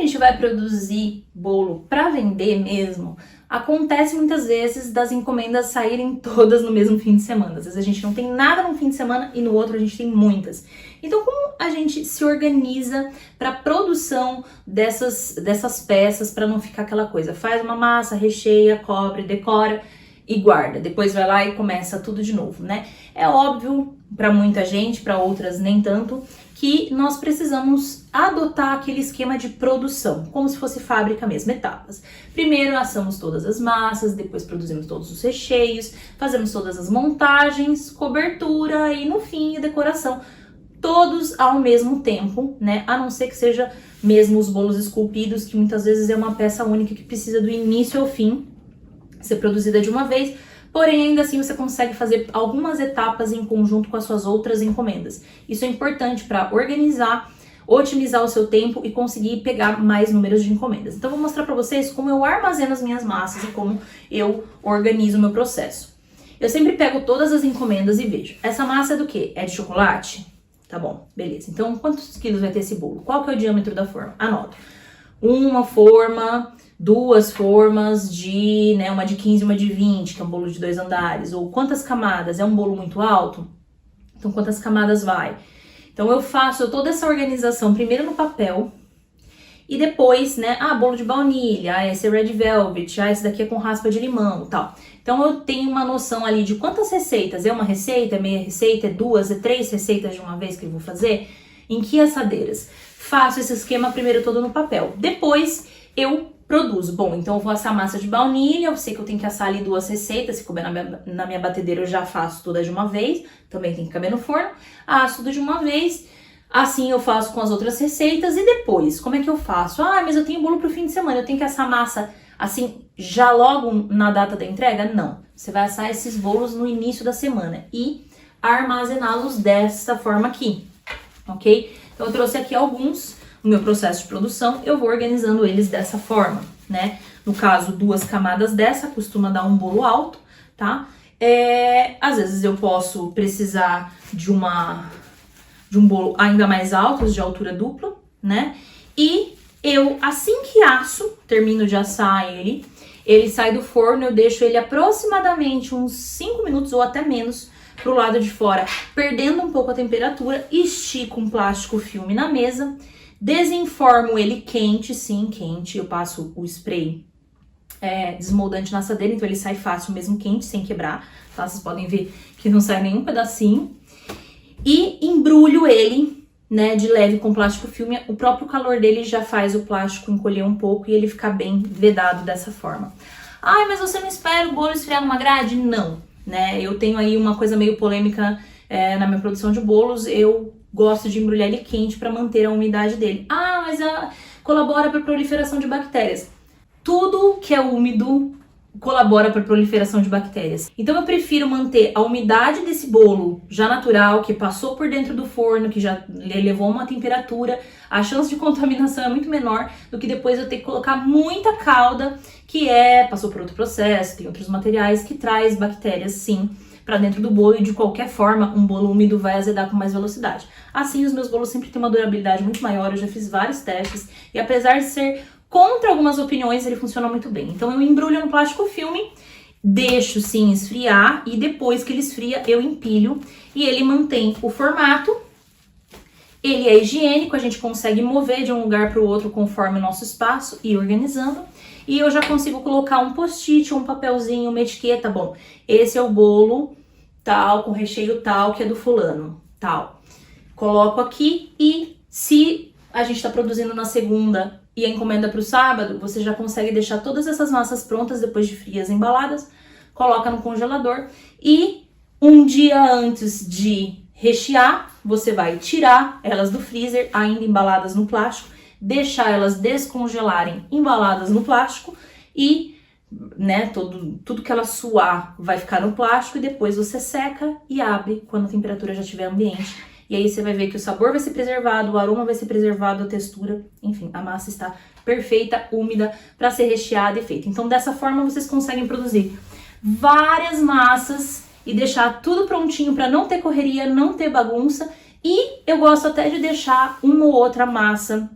gente vai produzir bolo para vender mesmo, acontece muitas vezes das encomendas saírem todas no mesmo fim de semana. Às vezes a gente não tem nada num fim de semana e no outro a gente tem muitas. Então, como a gente se organiza para a produção dessas peças para não ficar aquela coisa? Faz uma massa, recheia, cobre, decora e guarda. Depois vai lá e começa tudo de novo, né? É óbvio para muita gente, para outras nem tanto, que nós precisamos adotar aquele esquema de produção, como se fosse fábrica mesmo, etapas. Primeiro assamos todas as massas, depois produzimos todos os recheios, fazemos todas as montagens, cobertura e no fim a decoração. Todos ao mesmo tempo, né? A não ser que seja mesmo os bolos esculpidos, que muitas vezes é uma peça única que precisa do início ao fim ser produzida de uma vez. Porém, ainda assim, você consegue fazer algumas etapas em conjunto com as suas outras encomendas. Isso é importante para organizar, otimizar o seu tempo e conseguir pegar mais números de encomendas. Então, eu vou mostrar para vocês como eu armazeno as minhas massas e como eu organizo o meu processo. Eu sempre pego todas as encomendas e vejo. Essa massa é do quê? É de chocolate? Tá bom, beleza. Então, quantos quilos vai ter esse bolo? Qual que é o diâmetro da forma? Anoto. Uma forma, duas formas de, né, uma de 15 e uma de 20, que é um bolo de 2 andares, ou quantas camadas, é um bolo muito alto? Então, quantas camadas vai? Então, eu faço toda essa organização primeiro no papel, e depois, né, bolo de baunilha, esse é red velvet, esse daqui é com raspa de limão e tal. Então, eu tenho uma noção ali de quantas receitas, é uma receita, é meia receita, é 2, é 3 receitas de uma vez que eu vou fazer, em que assadeiras. Faço esse esquema primeiro todo no papel, depois eu produzo. Bom, então eu vou assar massa de baunilha, eu sei que eu tenho que assar ali 2 receitas, se couber na minha batedeira eu já faço toda de uma vez, também tem que caber no forno, asso tudo de uma vez, assim eu faço com as outras receitas e depois, como é que eu faço? Mas eu tenho bolo pro fim de semana, eu tenho que assar massa assim, já logo na data da entrega? Não, você vai assar esses bolos no início da semana e armazená-los dessa forma aqui, ok? Então eu trouxe aqui alguns. No meu processo de produção, eu vou organizando eles dessa forma, né? No caso, 2 camadas dessa costuma dar um bolo alto, tá? Às vezes eu posso precisar de um bolo ainda mais alto, de altura dupla, né? E eu, assim que asso, termino de assar ele sai do forno, eu deixo ele aproximadamente uns 5 minutos ou até menos pro lado de fora, perdendo um pouco a temperatura, estico um plástico filme na mesa, desenformo ele quente, sim, quente, eu passo o spray desmoldante na assadeira, então ele sai fácil mesmo quente, sem quebrar, tá? Vocês podem ver que não sai nenhum pedacinho. E embrulho ele, né, de leve com plástico filme, o próprio calor dele já faz o plástico encolher um pouco e ele ficar bem vedado dessa forma. Mas você não espera o bolo esfriar numa grade? Não, né? Eu tenho aí uma coisa meio polêmica na minha produção de bolos, eu gosto de embrulhar ele quente para manter a umidade dele. Mas colabora para a proliferação de bactérias. Tudo que é úmido colabora para a proliferação de bactérias. Então eu prefiro manter a umidade desse bolo já natural, que passou por dentro do forno, que já levou uma temperatura, a chance de contaminação é muito menor do que depois eu ter que colocar muita calda, que passou por outro processo, tem outros materiais que traz bactérias sim para dentro do bolo e de qualquer forma um bolo úmido vai azedar com mais velocidade. Assim, os meus bolos sempre têm uma durabilidade muito maior, eu já fiz vários testes e apesar de ser contra algumas opiniões, ele funciona muito bem. Então eu embrulho no plástico filme, deixo sim esfriar e depois que ele esfria eu empilho e ele mantém o formato. Ele é higiênico, a gente consegue mover de um lugar para o outro conforme o nosso espaço e ir organizando. E eu já consigo colocar um post-it, um papelzinho, uma etiqueta. Bom, esse é o bolo tal, com recheio tal, que é do fulano, tal. Coloco aqui e se a gente está produzindo na segunda e a encomenda para o sábado, você já consegue deixar todas essas massas prontas depois de frias embaladas, coloca no congelador e um dia antes de rechear, você vai tirar elas do freezer, ainda embaladas no plástico, deixar elas descongelarem embaladas no plástico e, né, tudo que ela suar vai ficar no plástico e depois você seca e abre quando a temperatura já estiver ambiente. E aí você vai ver que o sabor vai ser preservado, o aroma vai ser preservado, a textura, enfim, a massa está perfeita, úmida, para ser recheada e feita. Então, dessa forma, vocês conseguem produzir várias massas e deixar tudo prontinho para não ter correria, não ter bagunça. E eu gosto até de deixar uma ou outra massa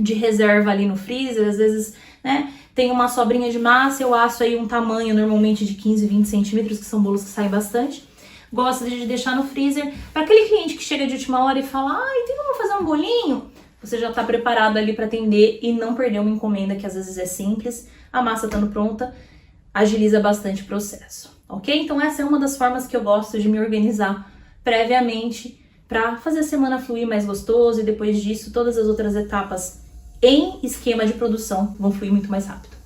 de reserva ali no freezer, às vezes, né, tem uma sobrinha de massa, eu asso aí um tamanho normalmente de 15, 20 centímetros, que são bolos que saem bastante. Gosto de deixar no freezer. Para aquele cliente que chega de última hora e fala, ai, tem como fazer um bolinho? Você já tá preparado ali para atender e não perder uma encomenda que às vezes é simples. A massa estando pronta, agiliza bastante o processo, ok? Então essa é uma das formas que eu gosto de me organizar previamente para fazer a semana fluir mais gostoso e depois disso todas as outras etapas em esquema de produção vão fluir muito mais rápido.